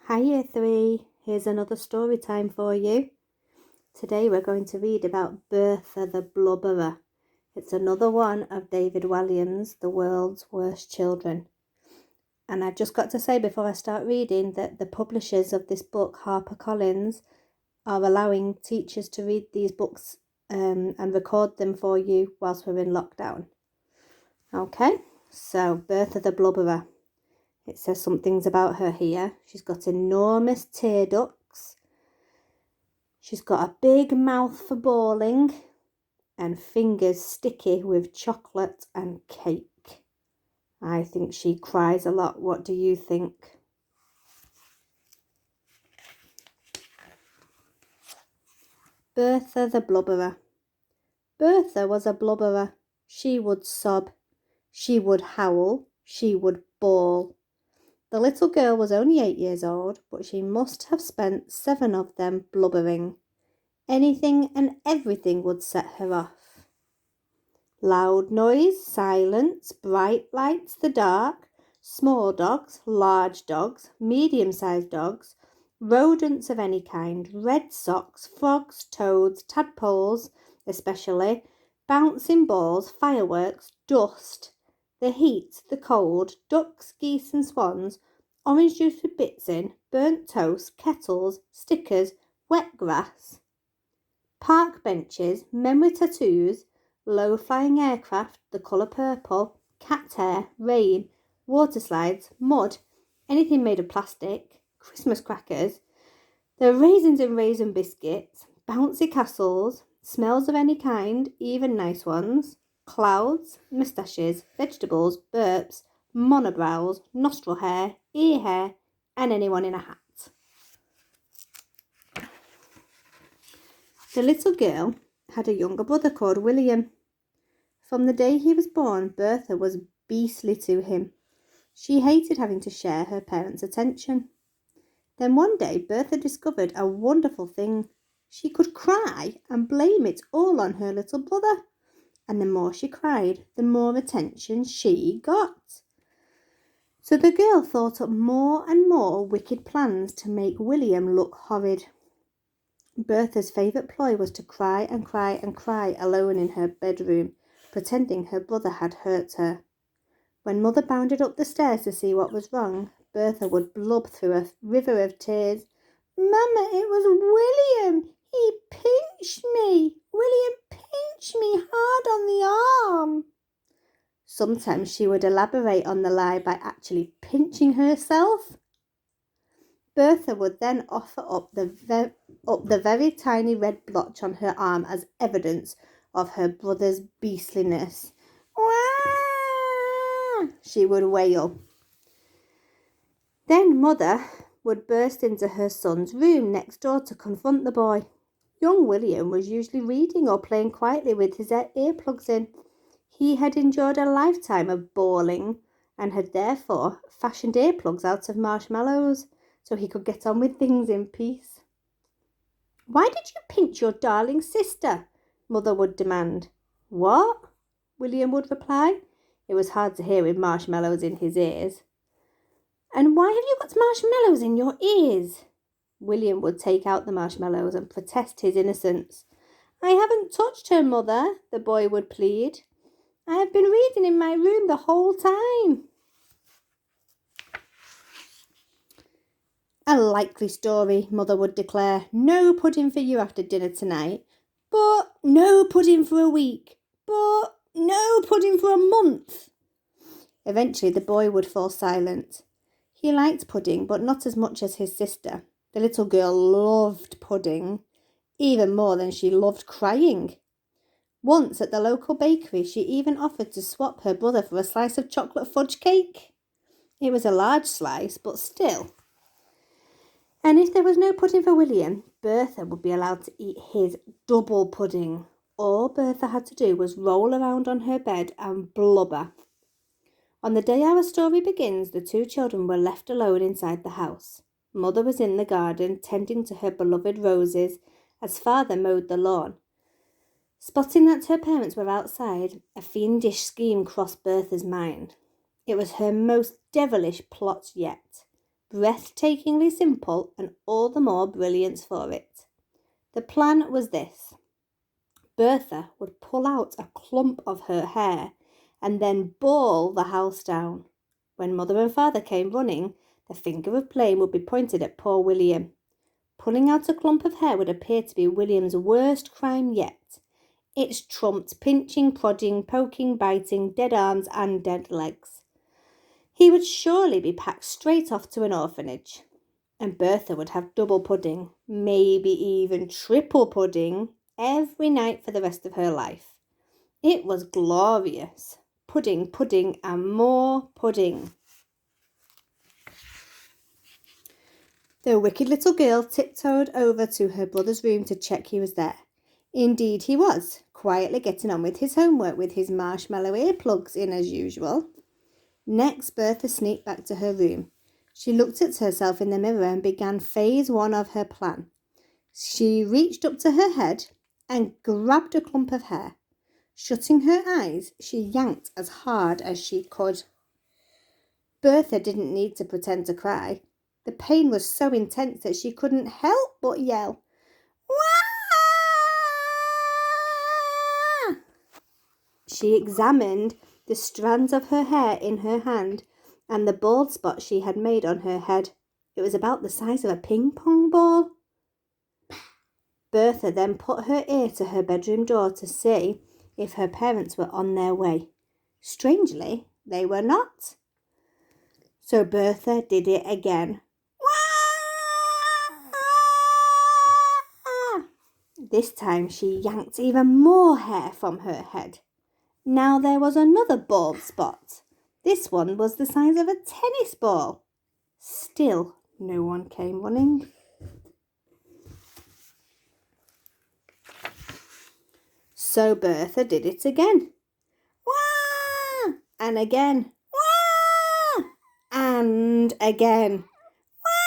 Hi Year 3, here's another story time for you. Today we're going to read about Bertha the Blubberer. It's another one of David Walliams' The World's Worst Children. And I've just got to say before I start reading that the publishers of this book, Harper Collins, are allowing teachers to read these books and record them for you whilst we're in lockdown. Okay, so Bertha the Blubberer. It says some things about her here. She's got enormous tear ducts. She's got a big mouth for bawling and fingers sticky with chocolate and cake. I think she cries a lot. What do you think? Bertha the Blubberer. Bertha was a blubberer. She would sob. She would howl. She would bawl. The little girl was only 8 years old, but she must have spent 7 of them blubbering. Anything and everything would set her off. Loud noise, silence, bright lights, the dark, small dogs, large dogs, medium-sized dogs, rodents of any kind, red socks, frogs, toads, tadpoles especially, bouncing balls, fireworks, dust, the heat, the cold, ducks, geese and swans, orange juice with bits in, burnt toast, kettles, stickers, wet grass, park benches, memory tattoos, low-flying aircraft, the colour purple, cat hair, rain, water slides, mud, anything made of plastic, Christmas crackers, the raisins and raisin biscuits, bouncy castles, smells of any kind, even nice ones, clouds, moustaches, vegetables, burps, monobrows, nostril hair, ear hair, and anyone in a hat. The little girl had a younger brother called William. From the day he was born, Bertha was beastly to him. She hated having to share her parents' attention. Then one day, Bertha discovered a wonderful thing. She could cry and blame it all on her little brother. And the more she cried, the more attention she got. So the girl thought up more and more wicked plans to make William look horrid. Bertha's favourite ploy was to cry and cry and cry alone in her bedroom, pretending her brother had hurt her. When Mother bounded up the stairs to see what was wrong, Bertha would blub through a river of tears. "Mama, it was William. He pinched me. William pinched me hard on the arm." Sometimes she would elaborate on the lie by actually pinching herself. Bertha would then offer up the very tiny red blotch on her arm as evidence of her brother's beastliness. "Wah!" she would wail. Then Mother would burst into her son's room next door to confront the boy. Young William was usually reading or playing quietly with his earplugs in. He had endured a lifetime of bawling and had therefore fashioned earplugs out of marshmallows so he could get on with things in peace. "Why did you pinch your darling sister?" Mother would demand. "What?" William would reply. It was hard to hear with marshmallows in his ears. "And why have you got marshmallows in your ears?" William would take out the marshmallows and protest his innocence. "I haven't touched her, Mother," the boy would plead. "I have been reading in my room the whole time." "A likely story," Mother would declare. "No pudding for you after dinner tonight. But no pudding for a week. But no pudding for a month." Eventually the boy would fall silent. He liked pudding, but not as much as his sister. The little girl loved pudding, even more than she loved crying. Once at the local bakery, she even offered to swap her brother for a slice of chocolate fudge cake. It was a large slice, but still. And if there was no pudding for William, Bertha would be allowed to eat his double pudding. All Bertha had to do was roll around on her bed and blubber. On the day our story begins, the 2 children were left alone inside the house. Mother was in the garden, tending to her beloved roses, as Father mowed the lawn. Spotting that her parents were outside, a fiendish scheme crossed Bertha's mind. It was her most devilish plot yet. breathtakingly simple and all the more brilliance for it. The plan was this. Bertha would pull out a clump of her hair and then bawl the house down. When Mother and Father came running, the finger of blame would be pointed at poor William. Pulling out a clump of hair would appear to be William's worst crime yet. It trumped pinching, prodding, poking, biting, dead arms and dead legs. He would surely be packed straight off to an orphanage. And Bertha would have double pudding, maybe even triple pudding, every night for the rest of her life. It was glorious. Pudding, pudding, and more pudding. The wicked little girl tiptoed over to her brother's room to check he was there. Indeed he was, quietly getting on with his homework with his marshmallow earplugs in as usual. Next, Bertha sneaked back to her room. She looked at herself in the mirror and began phase 1 of her plan. She reached up to her head and grabbed a clump of hair. Shutting her eyes, she yanked as hard as she could. Bertha didn't need to pretend to cry. The pain was so intense that she couldn't help but yell, "Wah!" She examined the strands of her hair in her hand and the bald spot she had made on her head. It was about the size of a ping-pong ball. Bertha then put her ear to her bedroom door to see if her parents were on their way. Strangely, they were not. So Bertha did it again. This time she yanked even more hair from her head. Now there was another bald spot. This one was the size of a tennis ball. Still, no one came running. So Bertha did it again. Wah! And again. Wah! And again. Wah!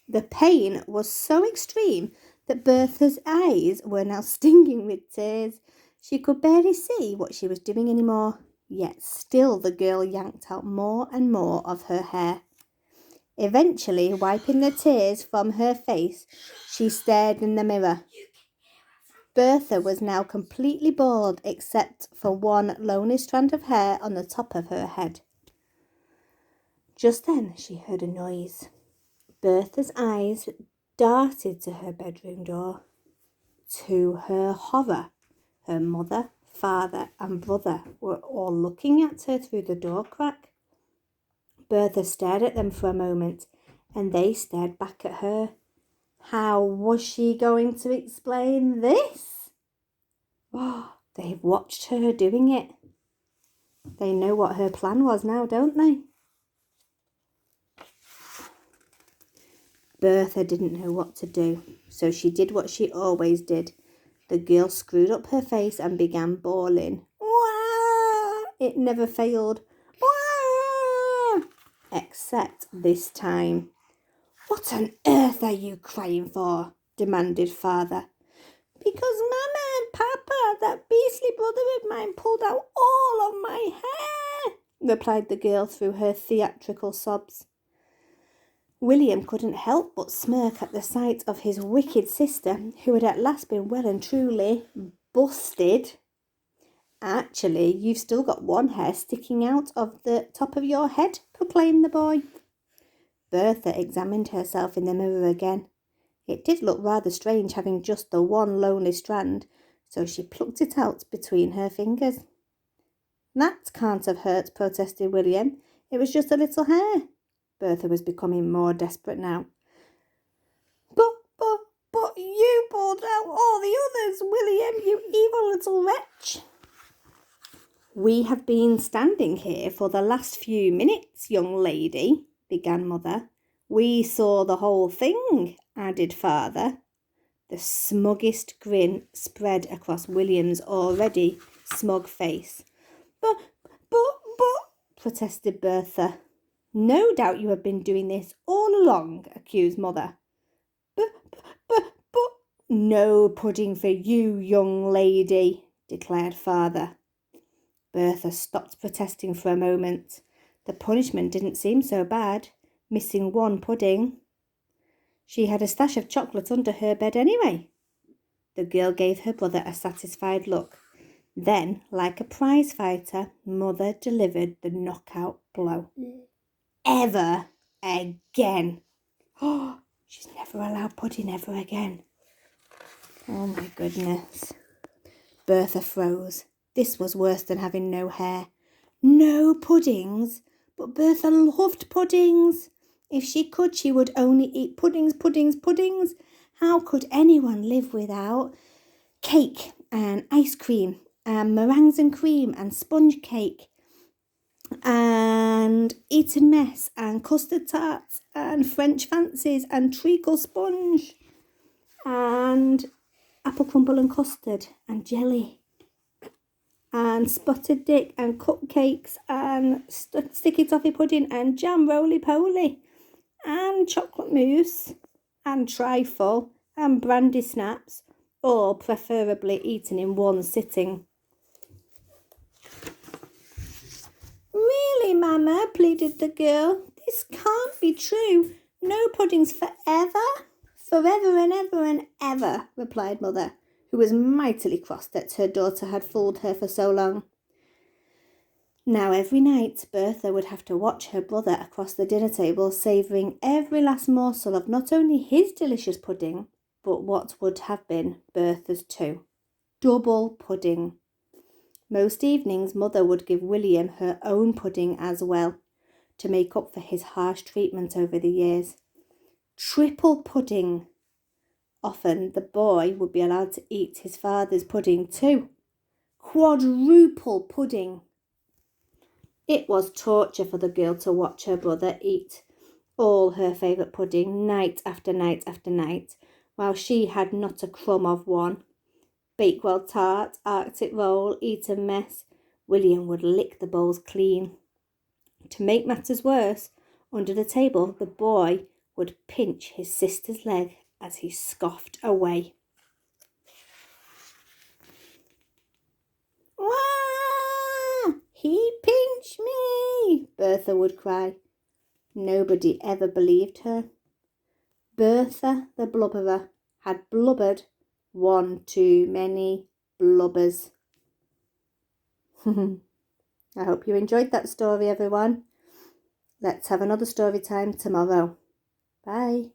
The pain was so extreme that Bertha's eyes were now stinging with tears. She could barely see what she was doing anymore. Yet still the girl yanked out more and more of her hair. Eventually, wiping the tears from her face, she stared in the mirror. Bertha was now completely bald except for one lonely strand of hair on the top of her head. Just then she heard a noise. Bertha's eyes darted to her bedroom door. To her horror, her mother, father and brother were all looking at her through the door crack. Bertha stared at them for a moment and they stared back at her. How was she going to explain this? Oh, they've watched her doing it. They know what her plan was now, don't they? Bertha didn't know what to do, so she did what she always did. The girl screwed up her face and began bawling. Wah! It never failed. Wah! Except this time. "What on earth are you crying for?" demanded Father. "Because Mama and Papa, that beastly brother of mine, pulled out all of my hair," replied the girl through her theatrical sobs. William couldn't help but smirk at the sight of his wicked sister, who had at last been well and truly busted. "Actually, you've still got one hair sticking out of the top of your head," proclaimed the boy. Bertha examined herself in the mirror again. It did look rather strange having just the one lonely strand, so she plucked it out between her fingers. "That can't have hurt," protested William. "It was just a little hair." Bertha was becoming more desperate now. But you pulled out all the others, William, you evil little wretch." "We have been standing here for the last few minutes, young lady," began Mother. "We saw the whole thing," added Father. The smuggest grin spread across William's already smug face. But, protested Bertha. "No doubt you have been doing this all along," accused Mother. But, No pudding for you, young lady, declared father. Bertha stopped protesting for a moment. The punishment didn't seem so bad, missing one pudding. She had a stash of chocolate under her bed anyway. The girl gave her brother a satisfied look. Then, like a prize fighter, Mother delivered the knockout blow. Ever again. Oh, she's never allowed pudding ever again. Oh my goodness. Bertha froze. This was worse than having no hair. No puddings? But Bertha loved puddings. If she could, she would only eat puddings, puddings, puddings. How could anyone live without cake and ice cream and meringues and cream and sponge cake and Eton mess and custard tarts and French fancies and treacle sponge and apple crumble and custard and jelly and spotted dick and cupcakes and sticky toffee pudding and jam roly-poly and chocolate mousse and trifle and brandy snaps, all preferably eaten in one sitting. Really, Mama, pleaded the girl. This can't be true. No puddings forever? Forever and ever and ever, replied Mother, who was mightily cross that her daughter had fooled her for so long. Now every night Bertha would have to watch her brother across the dinner table, savouring every last morsel of not only his delicious pudding, but what would have been Bertha's too. Double pudding. Most evenings Mother would give William her own pudding as well, to make up for his harsh treatment over the years. Triple pudding. Often the boy would be allowed to eat his father's pudding too. Quadruple pudding. It was torture for the girl to watch her brother eat all her favourite pudding night after night after night, while she had not a crumb of one. Bakewell tart, Arctic roll, Eton mess. William would lick the bowls clean. To make matters worse, under the table the boy would pinch his sister's leg as he scoffed away. Wah! He pinched me, Bertha would cry. Nobody ever believed her. Bertha the Blubberer had blubbered one too many blubbers. I hope you enjoyed that story, everyone. Let's have another story time tomorrow. Bye.